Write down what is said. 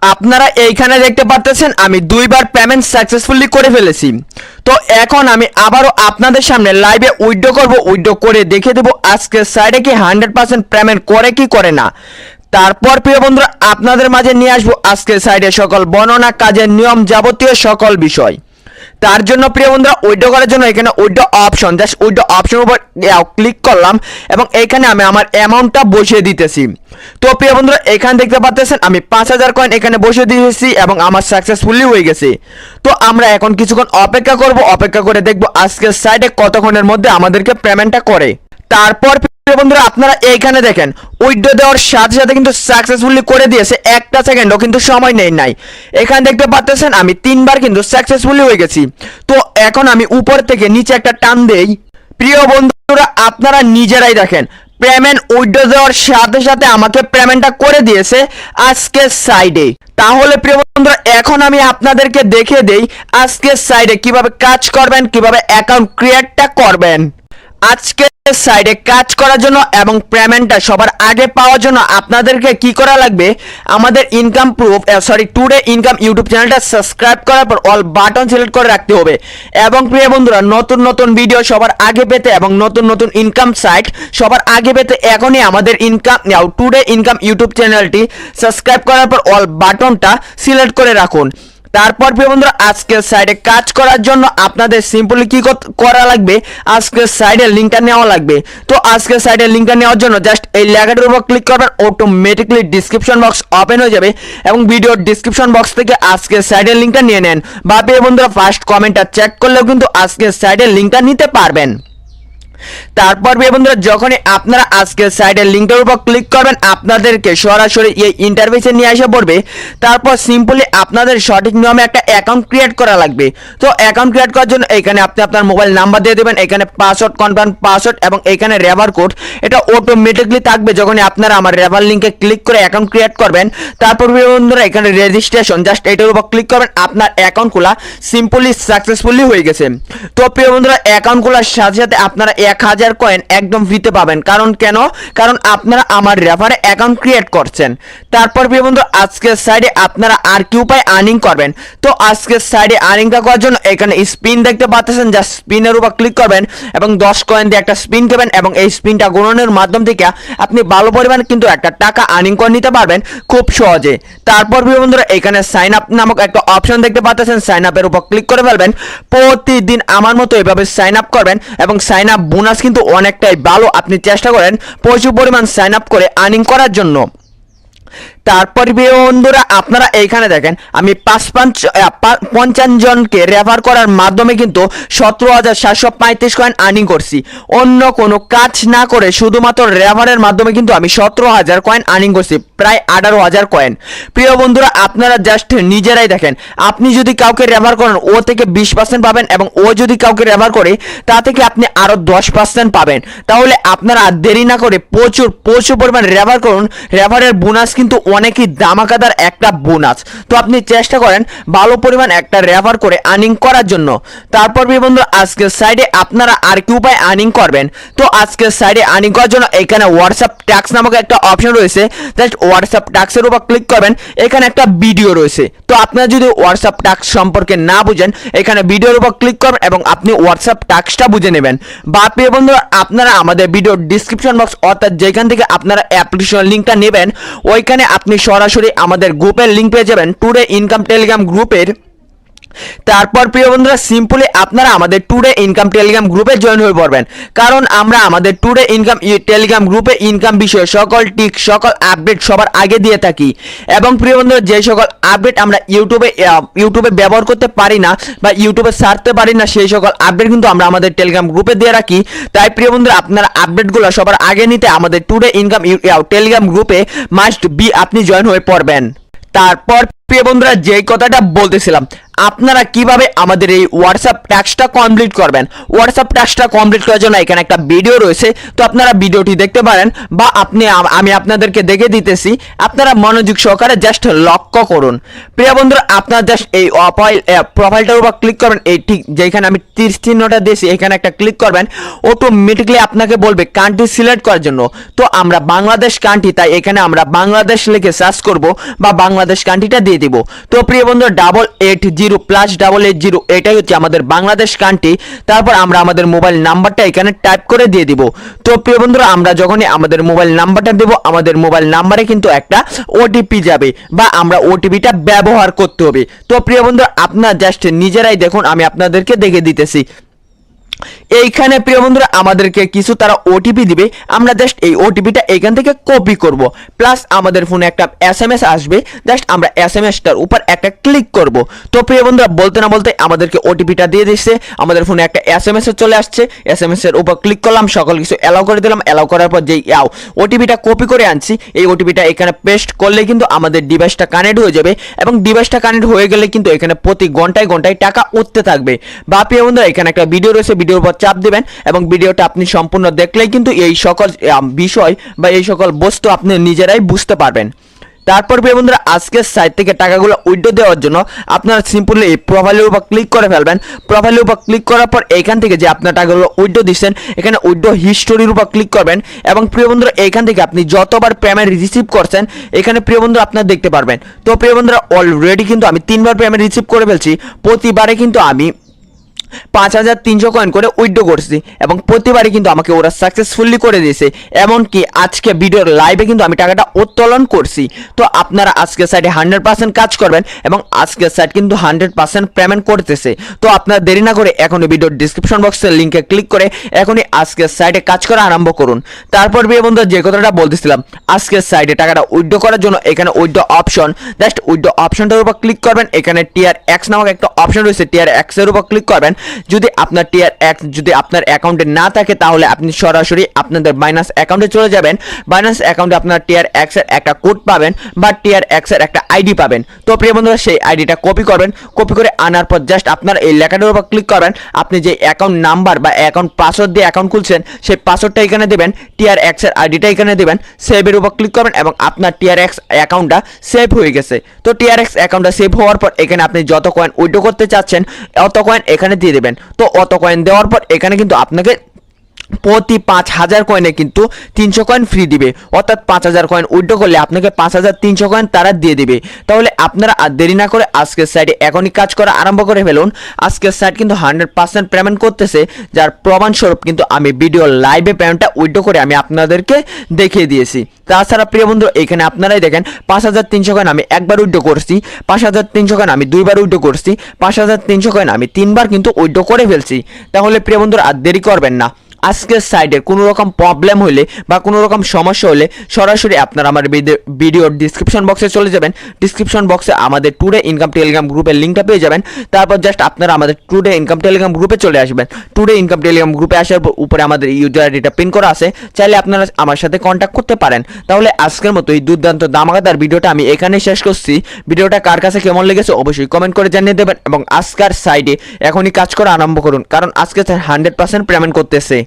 আপনারা এইখানে দেখতে পাচ্ছেন আমি দুইবার পেমেন্ট সাকসেসফুলি করে ফেলেছি। তো এখন আমি আবারও আপনাদের সামনে লাইভে উইথড্র করব, উইথড্র করে দেখে দেবো আজকে সাইডে কি 100% পেমেন্ট করে কি করে না। তারপর প্রিয় বন্ধুরা আপনাদের মাঝে নিয়ে আসবো আজকে সাইডে সকল বর্ণনা, কাজের নিয়ম, যাবতীয় সকল বিষয়। তার জন্য প্রিয় বন্ধুরা উইথড্র করার জন্য এখানে withdraw option, just withdraw option উপর ক্লিক করলাম এবং এইখানে আমি আমার অ্যামাউন্টটা বসিয়ে দিতেছি। তো প্রিয় বন্ধুরা এখানে দেখতে পাচ্ছেন আমি 5000 কয়েন এখানে বসিয়ে দিয়েছি এবং আমার সাকসেসফুলি হয়ে গেছে। তো আমরা এখন কিছুক্ষণ অপেক্ষা করব, অপেক্ষা করে দেখব আজকের সাইডে কতক্ষণের মধ্যে আমাদেরকে পেমেন্টটা করে। তারপর প্রিয় বন্ধুরা আপনারা এইখানে দেখেন উইথড্র দেওয়ার সাথে সাথে কিন্তু সাকসেসফুলি করে দিয়েছে, একটা সেকেন্ডও কিন্তু সময় নেই নাই। এখানে দেখতে পাচ্ছেন আমি 3বার কিন্তু সাকসেসফুলি হয়ে গেছি। তো এখন আমি উপর থেকে নিচে একটা টান দেই। প্রিয় বন্ধুরা আপনারা নিজেরাই দেখেন পেমেন্ট উইথড্র দেওয়ার সাথে সাথে আমাকে পেমেন্টটা করে দিয়েছে আজকে সাইডে। তাহলে প্রিয় বন্ধুরা এখন আমি আপনাদেরকে দেখিয়ে দেই আজকে সাইডে কিভাবে কাজ করবেন, কিভাবে অ্যাকাউন্ট ক্রিয়েটটা করবেন। আজকে সাইডে কাজ করার জন্য এবং পেমেন্টটা সবার আগে পাওয়ার জন্য আপনাদেরকে কি করা লাগবে, আমাদের income proof today income YouTube চ্যানেলটা সাবস্ক্রাইব করার পর অল বাটন সিলেক্ট করে রাখতে হবে। এবং প্রিয় বন্ধুরা নতুন নতুন ভিডিও সবার আগে পেতে এবং নতুন নতুন ইনকাম সাইট সবার আগে পেতে এখনই আমাদের টুডে ইনকাম ইউটিউব চ্যানেলটি সাবস্ক্রাইব করার পর অল বাটনটা সিলেক্ট করে রাখুন। তারপর প্রিয় বন্ধুরা আজকের সাইডে কাজ করার জন্য আপনাদের সিম্পলি কি করা লাগবে, আজকের সাইডের লিঙ্কটা নেওয়া লাগবে। তো আজকের সাইডের লিঙ্কটা নেওয়ার জন্য জাস্ট এই লেখাটার উপর ক্লিক করবেন, অটোমেটিকলি ডিসক্রিপশন বক্স ওপেন হয়ে যাবে এবং ভিডিওর ডিসক্রিপশন বক্স থেকে আজকের সাইডের লিঙ্কটা নিয়ে নেন। বা প্রিয় বন্ধুরা ফার্স্ট কমেন্টটা চেক করলেও কিন্তু আজকের সাইডের লিঙ্কটা নিতে পারবেন। তারপর বন্ধুরা যখনই আপনারা আজকের সাইডের লিঙ্কের উপর ক্লিক করবেন আপনাদেরকে সরাসরি এই ইন্টারফেসে নিয়ে এসে পড়বে। তারপর সিম্পলি আপনাদের সঠিক নিয়মে একটা অ্যাকাউন্ট ক্রিয়েট করা লাগবে। তো অ্যাকাউন্ট ক্রিয়েট করার জন্য এখানে আপনি আপনার মোবাইল নাম্বার দিয়ে দেবেন, এখানে পাসওয়ার্ড, কনফার্ম পাসওয়ার্ড এবং এখানে রেফার কোড, এটা অটোমেটিকলি থাকবে যখনই আপনারা আমার রেফার লিঙ্কে ক্লিক করে অ্যাকাউন্ট ক্রিয়েট করবেন। তারপর বন্ধুরা এখানে রেজিস্ট্রেশন, জাস্ট এটার উপর ক্লিক করবেন, আপনার অ্যাকাউন্ট খোলা সিম্পলি সাকসেসফুলি হয়ে গেছে। তো প্রিয় বন্ধুরা অ্যাকাউন্ট খোলার সাথে সাথে আপনারা 1000 কয়েন একদম ফ্রিতে পাবেন। কারণ আপনারা আমার রেফারে অ্যাকাউন্ট ক্রিয়েট করছেন। তারপর প্রিয় বন্ধু আজকের সাইডে আপনারা আর কি উপায় আর্নিং করবেন। তো আজকের সাইডে আর্নিংটা করার জন্য এখানে স্পিন দেখতে পাচ্ছেন, জাস্ট স্পিনের উপর ক্লিক করবেন এবং 10 কয়েন দিয়ে একটা স্পিন করবেন এবং এই স্পিনটা গুণনের মাধ্যম থেকে আপনি ভালো পরিমাণ কিন্তু একটা টাকা আর্নিং করে নিতে পারবেন খুব সহজে। তারপর প্রিয় বন্ধুরা এখানে সাইন আপ নামক একটা অপশন দেখতে পাচ্ছেন, সাইন আপের উপর ক্লিক করে ফেলবেন। প্রতিদিন আমার মতো এভাবে সাইন আপ করবেন এবং সাইন আপ বোনাস কিন্তু অনেকটাই ভালো, আপনি চেষ্টা করেন প্রচুর পরিমাণ সাইন আপ করে আর্নিং করার জন্য। তারপর বন্ধুরা আপনারা এইখানে দেখেন আমি 50 জনকে রেফার করার মাধ্যমে কিন্তু 17,735 কয়েন আর্নিং করছি। অন্য কোনো কাজ না করে শুধুমাত্র রেফারের মাধ্যমে কিন্তু আমি 17,000 কয়েন আর্নিং করছি, প্রায় 18,000 কয়েন। প্রিয় বন্ধুরা আপনারা জাস্ট নিজেরাই দেখেন, আপনি যদি কাউকে রেফার করেন ও থেকে 20% পাবেন এবং ও যদি কাউকে রেফার করে তা থেকে আপনি আরো 10% পাবেন। তাহলে আপনারা দেরি না করে প্রচুর পরিমাণ রেফার করুন। রেফারের বোনাস কিন্তু অনেকই দামাকাদার একটা বোনাস। তো আপনি চেষ্টা করেন ভালো পরিমাণ একটা রেফার করে আর্নিং করার জন্য। তারপর বন্ধু আজকের সাইডে আপনারা আর কি উপায় আর্নিং করবেন। তো আজকের সাইডে আর্নিং করার জন্য এখানে হোয়াটসঅ্যাপ ট্যাক্স নামক একটা অপশন রয়েছে, জাস্ট হোয়াটসঅ্যাপ ট্যাক্সের উপর ক্লিক করবেন, এখানে একটা ভিডিও রয়েছে। তো আপনারা যদি হোয়াটসঅ্যাপ ট্যাক্স সম্পর্কে না বুঝেন এখানে ভিডিওর উপর ক্লিক করবেন এবং আপনি হোয়াটসঅ্যাপ ট্যাক্সটা বুঝে নেবেন। বা প্রিয় বন্ধুরা আপনারা আমাদের ভিডিওর ডিসক্রিপশন বক্স অর্থাৎ যেখান থেকে আপনারা অ্যাপ্লিকেশন লিঙ্কটা নেবেন ওইখানে আপনি সরাসরি আমাদের গ্রুপের লিঙ্ক পেয়ে যাবেন, টুডে ইনকাম টেলিগ্রাম গ্রুপের। তারপর প্রিয় বন্ধুরা সিম্পলি আপনারা আমাদের টুডে ইনকাম টেলিগ্রাম গ্রুপে জয়েন হয়ে পড়বেন, কারণ আমরা আমাদের টুডে ইনকাম টেলিগ্রাম গ্রুপে ইনকাম বিষয়ে সকল টিক সকল আপডেট সবার আগে দিয়ে থাকি। এবং প্রিয় বন্ধুরা যে সকল আপডেট আমরা ইউটিউবে ব্যবহার করতে পারি না বা ইউটিউবে ছাড়তে পারি না সেই সকল আপডেট কিন্তু আমরা আমাদের টেলিগ্রাম গ্রুপে দিয়ে রাখি। তাই প্রিয় বন্ধুরা আপনারা আপডেটগুলো সবার আগে নিতে আমাদের টুডে ইনকাম টেলিগ্রাম গ্রুপে মাস্ট বি আপনি জয়েন হয়ে পড়বেন। তারপর প্রিয় বন্ধুরা যেই কথাটা বলতেছিলাম, আপনারা কিভাবে আমাদের এই হোয়াটসঅ্যাপ টাস্কটা কমপ্লিট করবেন। হোয়াটসঅ্যাপ টাস্কটা কমপ্লিট করার জন্য এখানে একটা ভিডিও রয়েছে, তো আপনারা ভিডিওটি দেখতে পারেন বা আমি আপনাদেরকে দেখে দিতেছি, আপনারা মনোযোগ সহকারে জাস্ট লক্ষ্য করুন। প্রিয় বন্ধুরা, আপনারা জাস্ট এই প্রোফাইলটার উপর ক্লিক করবেন, এই ঠিক যেখানে আমি তীর চিহ্নটা দিয়েছি এখানে একটা ক্লিক করবেন, অটোমেটিকলি আপনাকে বলবে কান্ট্রি সিলেক্ট করার জন্য। তো আমরা বাংলাদেশ কান্ট্রি, তাই এখানে আমরা বাংলাদেশ লিখে সার্চ করব বা বাংলাদেশ কান্ট্রিটা দিয়ে দিব। তো প্রিয় বন্ধুরা, 88+ এটাই হচ্ছে আমাদের বাংলাদেশ কান্ট্রি। তারপর আমরা আমাদের মোবাইল নাম্বারটা এখানে টাইপ করে দিয়ে দিব। তো প্রিয় বন্ধুরা, আমরা যখনই আমাদের মোবাইল নাম্বারটা দেব, আমাদের মোবাইল নাম্বারে কিন্তু একটা ওটিপি যাবে বা আমরা ওটিপিটা ব্যবহার করতে হবে। তো প্রিয় বন্ধুরা, আপনারা জাস্ট নিজেরাই দেখুন, আমি আপনাদেরকে দেখে দিতেছি। এইখানে প্রিয় বন্ধুরা আমাদেরকে কিছু তারা ওটিপি দিবে, আমরা জাস্ট এই ওটিপিটা এখান থেকে কপি করব, প্লাস আমাদের ফোনে একটা এসএমএস আসবে, জাস্ট আমরা এসএমএসটার উপর একটা ক্লিক করব। তো প্রিয় বন্ধুরা, বলতে না বলতে আমাদেরকে ওটিপিটা দিয়ে দিচ্ছে, আমাদের ফোনে একটা এসএমএস চলে আসছে, এসএমএস এর উপর ক্লিক করলাম, সকল কিছু অ্যালাউ করে দিলাম। অ্যালাউ করার পর যেই ওটিপিটা কপি করে আনছি, এই ওটিপিটা এখানে পেস্ট করলে কিন্তু আমাদের ডিভাইসটা কানেক্ট হয়ে যাবে, এবং ডিভাইসটা কানেক্ট হয়ে গেলে কিন্তু এখানে প্রতি ঘন্টায় ঘন্টায় টাকা উঠতে থাকবে। বা প্রিয় বন্ধুরা, এখানে একটা ভিডিও রয়েছে, ভিডিওর উপর চাপ দিবেন এবং ভিডিওটা আপনি সম্পূর্ণ দেখলেই কিন্তু এই সকল বিষয় বা এই সকল বস্তু আপনি নিজেরাই বুঝতে পারবেন। তারপর প্রিয় বন্ধুরা, আজকের সাইট থেকে টাকাগুলো উইথড্র দেওয়ার জন্য আপনারা সিম্পলি এই প্রোফাইলের উপর ক্লিক করে ফেলবেন। প্রোফাইলের উপর ক্লিক করার পর এখান থেকে যে আপনার টাকাগুলো উইথড্র দিচ্ছেন, এখানে উইথড্র হিস্টোরির উপর ক্লিক করবেন, এবং প্রিয় বন্ধুরা এখান থেকে আপনি যতবার পেমেন্ট রিসিভ করছেন এখানে প্রিয় বন্ধুরা আপনারা দেখতে পারবেন। তো প্রিয় বন্ধুরা, অলরেডি কিন্তু আমি 3বার পেমেন্ট রিসিভ করে ফেলছি, প্রতিবারে কিন্তু আমি 5300 কয়েন করে উইথড্র করছি, এবং প্রতিবারই কিন্তু আমাকে ওরা সাকসেসফুলি করে দিয়েছে। এমনকি আজকে ভিডিওর লাইভে কিন্তু আমি টাকাটা উত্তোলন করছি। তো আপনারা আজকের সাইটে 100% কাজ করবেন, এবং আজকের সাইট কিন্তু 100% পেমেন্ট করতেছে। তো আপনারা দেরি না করে এখনই ভিডিওর ডিসক্রিপশন বক্সের লিঙ্কে ক্লিক করে এখনই আজকের সাইটে কাজ করা আরম্ভ করুন। তারপর প্রিয় বন্ধুরা, যে কথাটা বলতেছিলাম, আজকের সাইটে টাকাটা উইথড্র করার জন্য এখানে উইথড্র অপশন, জাস্ট উইথড্র অপশনটার উপর ক্লিক করবেন। এখানে TRX নামক একটা অপশন রয়েছে, TRX এর উপর ক্লিক করবেন। যদি আপনার TRX যদি আপনার অ্যাকাউন্টে না থাকে, তাহলে আপনি সরাসরি আপনাদের বাইন্যান্স অ্যাকাউন্টে চলে যাবেন। বাইন্যান্স অ্যাকাউন্টে আপনার TRX এর একটা কোড পাবেন বা TRX এর একটা আইডি পাবেন। তো প্রিয় বন্ধুরা, সেই আইডিটা কপি করবেন, কপি করে আনার পর জাস্ট আপনার এই লেখাটার উপর ক্লিক করবেন। আপনি যে অ্যাকাউন্ট নাম্বার বা অ্যাকাউন্ট পাসওয়ার্ড দিয়ে অ্যাকাউন্ট খুলছেন, সেই পাসওয়ার্ডটা এখানে দেবেন, TRX এর আইডিটা এখানে দেবেন, সেভের উপর ক্লিক করবেন, এবং আপনার TRX অ্যাকাউন্টটা সেভ হয়ে গেছে। তো TRX অ্যাকাউন্টটা সেভ হওয়ার পর এখানে আপনি যত কয়েন উইথড্র করতে চাচ্ছেন অত কয়েন এখানে দিয়ে দেবেন। তো অত কয়েন দেওয়ার পর এখানে কিন্তু আপনাকে প্রতি 5000 কয়েনে কিন্তু 300 কয়েন ফ্রি দিবে, অর্থাৎ 5000 কয়েন উইথড্র করলে আপনাকে 5300 কয়েন তারা দিয়ে দিবে। তাহলে আপনারা আর দেরি না করে আজকের সাইটে এখনই কাজ করা আরম্ভ করে ফেলুন। আজকের সাইট কিন্তু 100% পেমেন্ট করতেছে, যার প্রমাণস্বরূপ কিন্তু আমি ভিডিও লাইভে পেমেন্টটা উইথড্র করে আমি আপনাদেরকে দেখিয়ে দিয়েছি। তাছাড়া প্রিয় বন্ধু, এখানে আপনারাই দেখেন 5300 কয়েন আমি একবার উইথড্র করছি, 5300 কয়েন আমি দুইবার উইথড্র করছি, 5300 কয়েন আমি 3বার কিন্তু উইথড্র করে ফেলছি। তাহলে প্রিয় বন্ধুরা, আর দেরি করবেন না। আজকের সাইডের কোনো রকম প্রবলেম হলে বা কোনো রকম সমস্যা হলে সরাসরি আপনারা আমার ভিডিওর ডিসক্রিপশন বক্সে চলে যাবেন। ডিসক্রিপশন বক্সে আমাদের টুডে ইনকাম টেলিগ্রাম গ্রুপের লিঙ্কটা পেয়ে যাবেন। তারপর জাস্ট আপনারা আমাদের টুডে ইনকাম টেলিগ্রাম গ্রুপে চলে আসবেন। টুডে ইনকাম টেলিগ্রাম গ্রুপে আসার উপরে আমাদের ইউজার আইডিটা পিন করা আছে, চাইলে আপনারা আমার সাথে কন্ট্যাক্ট করতে পারেন। তাহলে আজকের মতো এই দুর্দান্ত দামাকাদার ভিডিওটা আমি এখানেই শেষ করছি। ভিডিওটা কার কাছে কেমন লেগেছে অবশ্যই কমেন্ট করে জানিয়ে দেবেন, এবং আজকের সাইডে এখনই কাজ করা আরম্ভ করুন, কারণ আজকে 100% পেমেন্ট করতেছে।